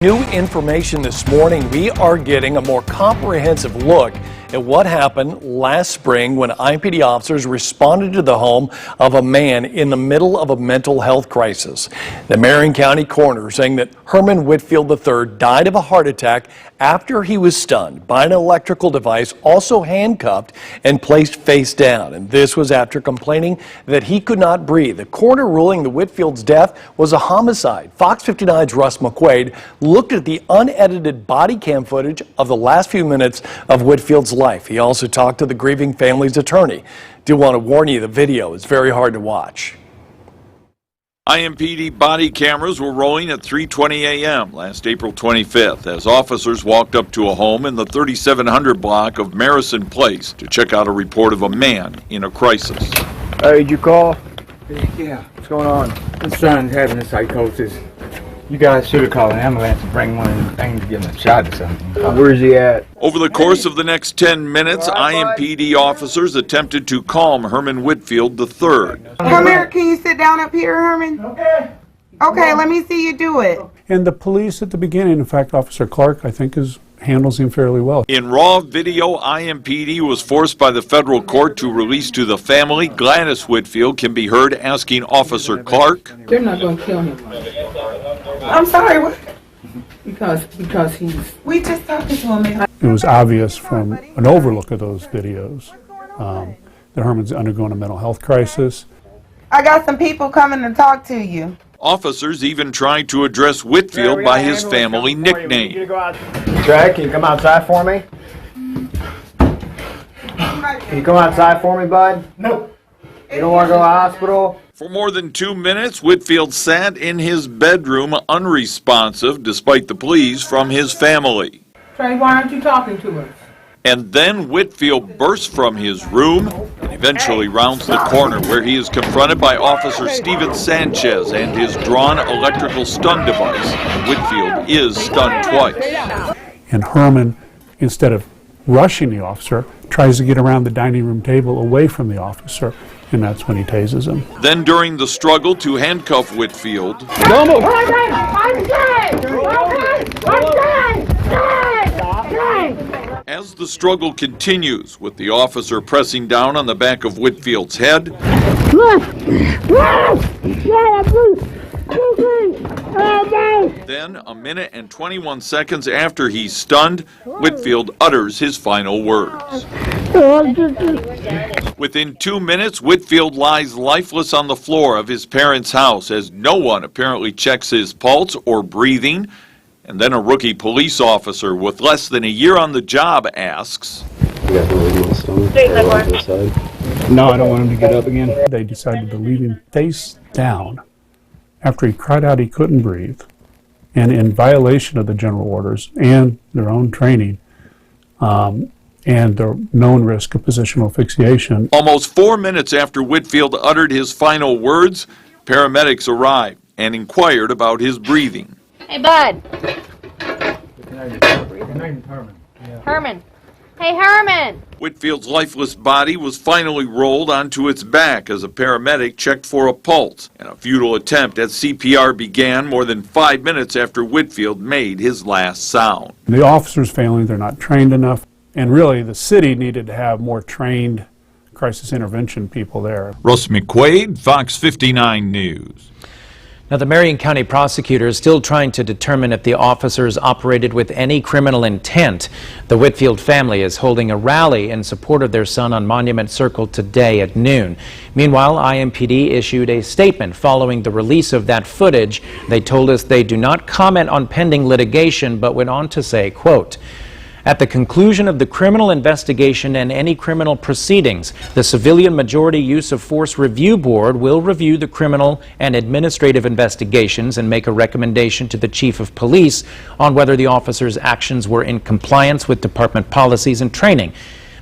New information this morning. We are getting a more comprehensive look at what happened last spring when IMPD officers responded to the home of a man in the middle of a mental health crisis. The Marion County coroner saying that Herman Whitfield III died of a heart attack after he was stunned by an electrical device, also handcuffed and placed face down. And this was after complaining that he could not breathe. The coroner ruling the Whitfield's death was a homicide. Fox 59's Russ McQuaid looked at the unedited body cam footage of the last few minutes of Whitfield's life. He also talked to the grieving family's attorney. Do want to warn you, the video is very hard to watch. IMPD body cameras were rolling at 3:20 a.m. last April 25th as officers walked up to a home in the 3700 block of Marison Place to check out a report of a man in a crisis. Did you call? Yeah, what's going on? My son's having a psychosis. You guys should have called an ambulance and bring one of them things to give him a shot or something. Where's he at? Over the course of the next 10 minutes, IMPD officers attempted to calm Herman Whitfield III. Herman, can you sit down up here, Herman? Okay, let me see you do it. And the police at the beginning, in fact, Officer Clark, I think, handles him fairly well. In raw video, IMPD was forced by the federal court to release to the family. Gladys Whitfield can be heard asking Officer Clark, "They're not going to kill him." I'm sorry, what? Because he's... We just talked to him. It was obvious from an overlook of those videos that Herman's undergoing a mental health crisis. I got some people coming to talk to you. Officers even tried to address Whitfield by his family nickname. Jack, can you come outside for me? Can you come outside for me, bud? No. You don't want to go to the hospital? For more than 2 minutes, Whitfield sat in his bedroom unresponsive despite the pleas from his family. Trey, why aren't you talking to us? And then Whitfield bursts from his room and eventually rounds the corner where he is confronted by Officer Steven Sanchez and his drawn electrical stun device. Whitfield is stunned twice. And Herman, instead of rushing the officer, tries to get around the dining room table away from the officer, and that's when he tases him. Then during the struggle to handcuff Whitfield, as the struggle continues, with the officer pressing down on the back of Whitfield's head, then a minute and 21 seconds after he's stunned, Whitfield utters his final words. Within 2 minutes, Whitfield lies lifeless on the floor of his parents' house as no one apparently checks his pulse or breathing. And then a rookie police officer with less than a year on the job asks, You got the lady in the stomach? To the side? No, I don't want him to get up again. They decided to leave him face down after he cried out he couldn't breathe, and in violation of the general orders and their own training, and the known risk of positional asphyxiation. Almost 4 minutes after Whitfield uttered his final words, paramedics arrived and inquired about his breathing. Hey, bud. Herman. Hey, Herman. Whitfield's lifeless body was finally rolled onto its back as a paramedic checked for a pulse, and a futile attempt at CPR began more than 5 minutes after Whitfield made his last sound. The officers failing, they're not trained enough, and really the city needed to have more trained crisis intervention people there. Russ McQuaid, Fox 59 News. Now, the Marion County prosecutor is still trying to determine if the officers operated with any criminal intent. The Whitfield family is holding a rally in support of their son on Monument Circle today at noon. Meanwhile, IMPD issued a statement following the release of that footage. They told us they do not comment on pending litigation, but went on to say, quote, "At the conclusion of the criminal investigation and any criminal proceedings, the Civilian Majority Use of Force Review Board will review the criminal and administrative investigations and make a recommendation to the Chief of Police on whether the officers' actions were in compliance with department policies and training.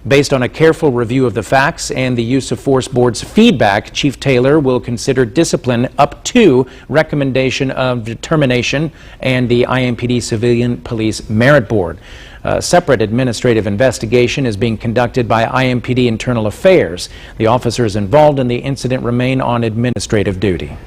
Based on a careful review of the facts and the Use of Force Board's feedback, Chief Taylor will consider discipline up to recommendation of determination and the IMPD Civilian Police Merit Board. A separate administrative investigation is being conducted by IMPD Internal Affairs. The officers involved in the incident remain on administrative duty.